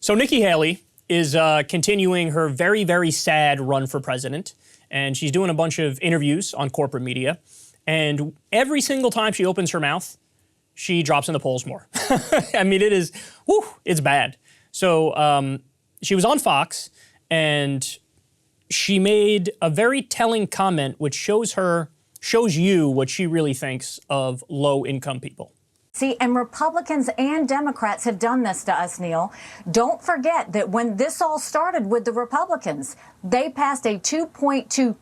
So Nikki Haley is continuing her very, very sad run for president, and she's doing a bunch of interviews on corporate media, and every single time she opens her mouth, she drops in the polls more. I mean, it is, whew, it's bad. So she was on Fox, and she made a very telling comment which shows you what she really thinks of low-income people. See, and Republicans and Democrats have done this to us, Neil. Don't forget that when this all started with the Republicans, they passed a $2.2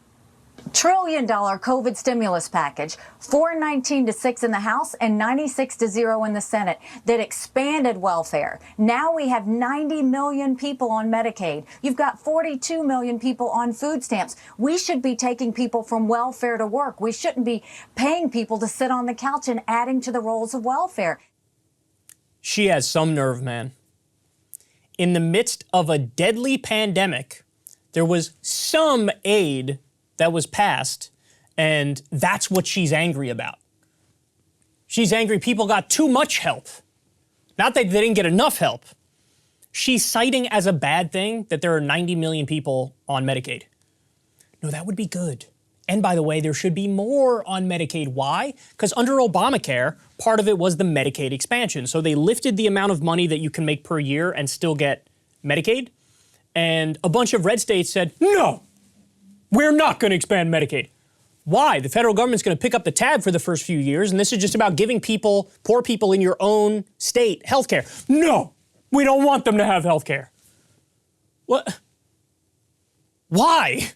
trillion COVID stimulus package, 419 to 6 in the House and 96 to 0 in the Senate, that expanded welfare. Now we have 90 million people on Medicaid. You've got 42 million people on food stamps. We should be taking people from welfare to work. We shouldn't be paying people to sit on the couch and adding to the rolls of welfare. She has some nerve, man. In the midst of a deadly pandemic, there was some aid that was passed, and that's what she's angry about. She's angry people got too much help. Not that they didn't get enough help. She's citing as a bad thing that there are 90 million people on Medicaid. No, that would be good. And by the way, there should be more on Medicaid. Why? Because under Obamacare, part of it was the Medicaid expansion. So they lifted the amount of money that you can make per year and still get Medicaid. And a bunch of red states said, no, we're not going to expand Medicaid. Why? The federal government's going to pick up the tab for the first few years, and this is just about giving people, poor people in your own state, health care. No, we don't want them to have health care. What? Why?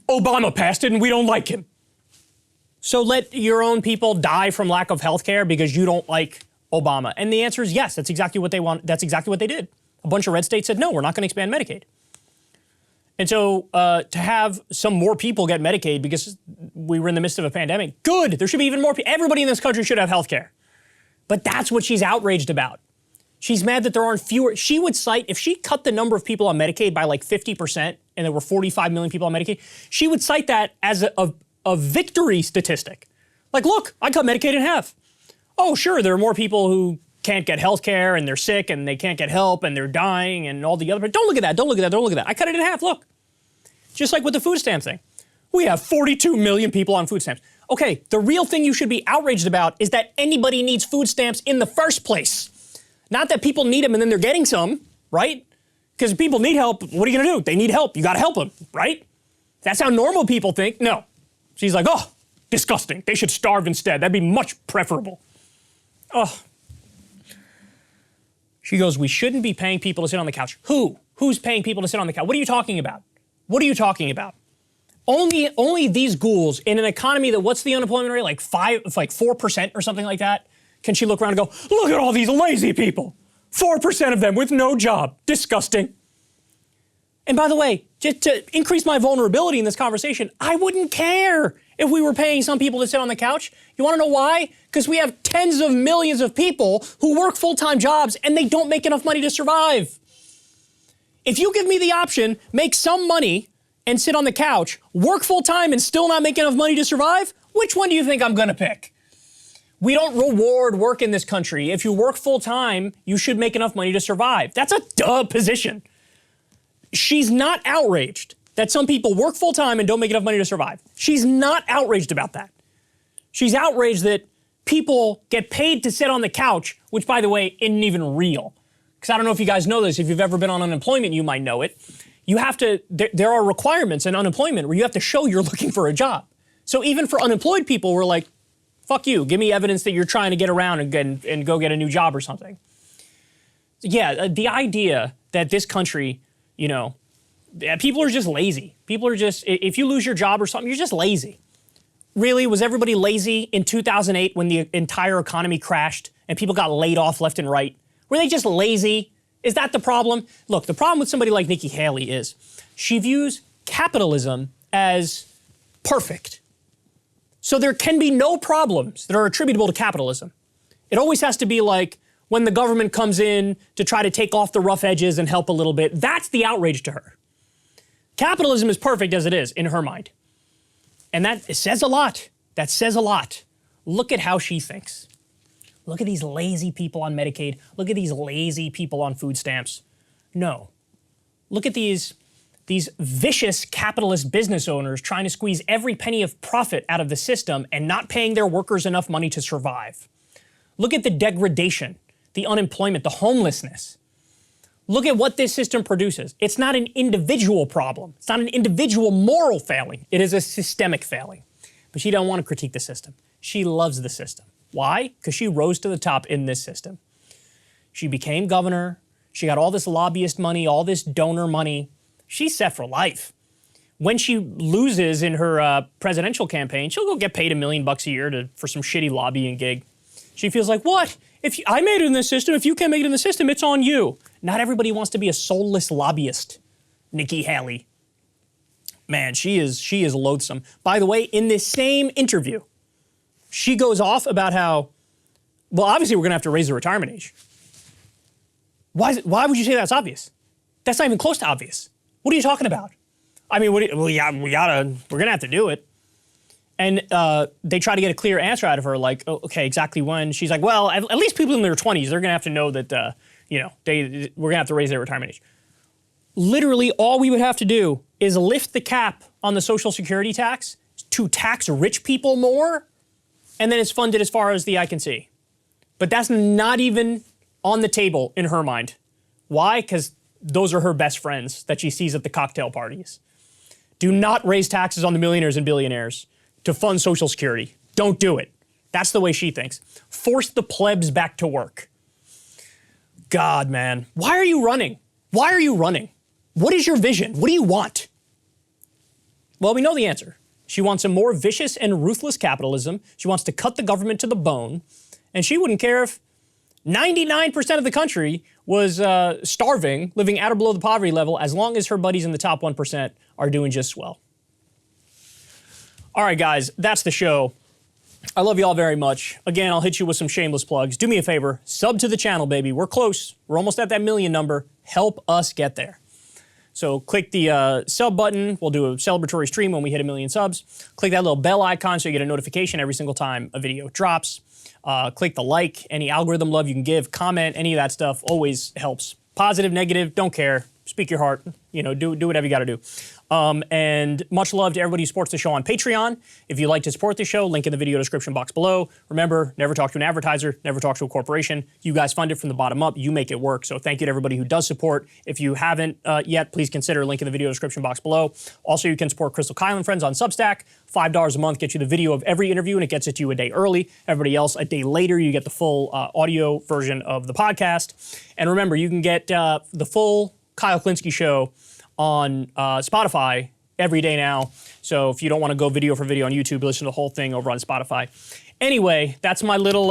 Obama passed it and we don't like him. So let your own people die from lack of health care because you don't like Obama. And the answer is yes, that's exactly what they want. That's exactly what they did. A bunch of red states said, no, we're not going to expand Medicaid. And so to have some more people get Medicaid because we were in the midst of a pandemic, good. There should be even more people. Everybody in this country should have health care. But that's what she's outraged about. She's mad that there aren't fewer. She would cite, if she cut the number of people on Medicaid by like 50% and there were 45 million people on Medicaid, she would cite that as a victory statistic. Like, look, I cut Medicaid in half. Oh, sure, there are more people who can't get health care and they're sick and they can't get help and they're dying and all the other, but don't look at that, don't look at that, don't look at that. I cut it in half, look. Just like with the food stamp thing. We have 42 million people on food stamps. Okay, the real thing you should be outraged about is that anybody needs food stamps in the first place. Not that people need them and then they're getting some, right? Because if people need help, what are you gonna do? They need help, you gotta help them, right? That's how normal people think. No. She's like, oh, disgusting. They should starve instead. That'd be much preferable. Oh. She goes, we shouldn't be paying people to sit on the couch. Who? Who's paying people to sit on the couch? What are you talking about? What are you talking about? Only these ghouls in an economy that, what's the unemployment rate? Like 4% or something like that? Can she look around and go, look at all these lazy people. 4% of them with no job. Disgusting. And by the way, just to increase my vulnerability in this conversation, I wouldn't care if we were paying some people to sit on the couch. You want to know why? Because we have tens of millions of people who work full-time jobs and they don't make enough money to survive. If you give me the option, make some money and sit on the couch, work full-time and still not make enough money to survive, which one do you think I'm going to pick? We don't reward work in this country. If you work full-time, you should make enough money to survive. That's a duh position. She's not outraged that some people work full-time and don't make enough money to survive. She's not outraged about that. She's outraged that people get paid to sit on the couch, which, by the way, isn't even real. Because I don't know if you guys know this. If you've ever been on unemployment, you might know it. You have to, there are requirements in unemployment where you have to show you're looking for a job. So even for unemployed people, we're like, fuck you. Give me evidence that you're trying to get around and go get a new job or something. Yeah, the idea that this country, you know, people are just lazy. People are just, if you lose your job or something, you're just lazy. Really, was everybody lazy in 2008 when the entire economy crashed and people got laid off left and right? Were they just lazy? Is that the problem? Look, the problem with somebody like Nikki Haley is she views capitalism as perfect. So there can be no problems that are attributable to capitalism. It always has to be like when the government comes in to try to take off the rough edges and help a little bit. That's the outrage to her. Capitalism is perfect as it is in her mind. And that says a lot. That says a lot. Look at how she thinks. Look at these lazy people on Medicaid. Look at these lazy people on food stamps. No. Look at these vicious capitalist business owners trying to squeeze every penny of profit out of the system and not paying their workers enough money to survive. Look at the degradation, the unemployment, the homelessness. Look at what this system produces. It's not an individual problem. It's not an individual moral failing. It is a systemic failing. But she don't want to critique the system. She loves the system. Why? Because she rose to the top in this system. She became governor. She got all this lobbyist money, all this donor money. She's set for life. When she loses in her presidential campaign, she'll go get paid $1 million a year for some shitty lobbying gig. She feels like, what? If I made it in this system, if you can't make it in the system, it's on you. Not everybody wants to be a soulless lobbyist. Nikki Haley. Man, she is loathsome. By the way, in this same interview, she goes off about how, well, obviously we're going to have to raise the retirement age. Why would you say that's obvious? That's not even close to obvious. What are you talking about? I mean, we're going to have to do it. And they try to get a clear answer out of her, like, oh, okay, exactly when. She's like, well, at least people in their 20s, they're going to have to know that, we're going to have to raise their retirement age. Literally, all we would have to do is lift the cap on the Social Security tax to tax rich people more, and then it's funded as far as the eye can see. But that's not even on the table in her mind. Why? Because those are her best friends that she sees at the cocktail parties. Do not raise taxes on the millionaires and billionaires to fund Social Security. Don't do it. That's the way she thinks. Force the plebs back to work. God, man. Why are you running? Why are you running? What is your vision? What do you want? Well, we know the answer. She wants a more vicious and ruthless capitalism. She wants to cut the government to the bone. And she wouldn't care if 99% of the country was starving, living at or below the poverty level, as long as her buddies in the top 1% are doing just swell. All right, guys, that's the show. I love you all very much. Again, I'll hit you with some shameless plugs. Do me a favor, sub to the channel, baby. We're close. We're almost at that 1 million number. Help us get there. So click the sub button. We'll do a celebratory stream when we hit 1 million subs. Click that little bell icon so you get a notification every single time a video drops. Click the like, any algorithm love you can give, comment, any of that stuff always helps. Positive, negative, don't care. Speak your heart. Do whatever you got to do. And much love to everybody who supports the show on Patreon. If you'd like to support the show, link in the video description box below. Remember, never talk to an advertiser, never talk to a corporation. You guys fund it from the bottom up. You make it work. So thank you to everybody who does support. If you haven't yet, please consider link in the video description box below. Also, you can support Crystal Kyle and Friends on Substack. $5 a month gets you the video of every interview, and it gets it to you a day early. Everybody else, a day later, you get the full audio version of the podcast. And remember, you can get the full Kyle Kulinski show on Spotify every day now. So if you don't want to go video for video on YouTube, listen to the whole thing over on Spotify. Anyway, that's my little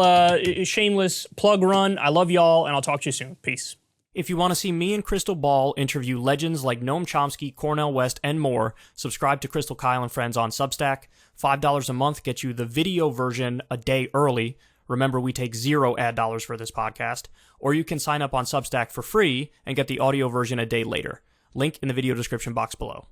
shameless plug run. I love y'all, and I'll talk to you soon. Peace. If you want to see me and Crystal Ball interview legends like Noam Chomsky, Cornel West, and more, subscribe to Crystal Kyle and Friends on Substack. $5 a month gets you the video version a day early. Remember, we take 0 ad dollars for this podcast. Or you can sign up on Substack for free and get the audio version a day later. Link in the video description box below.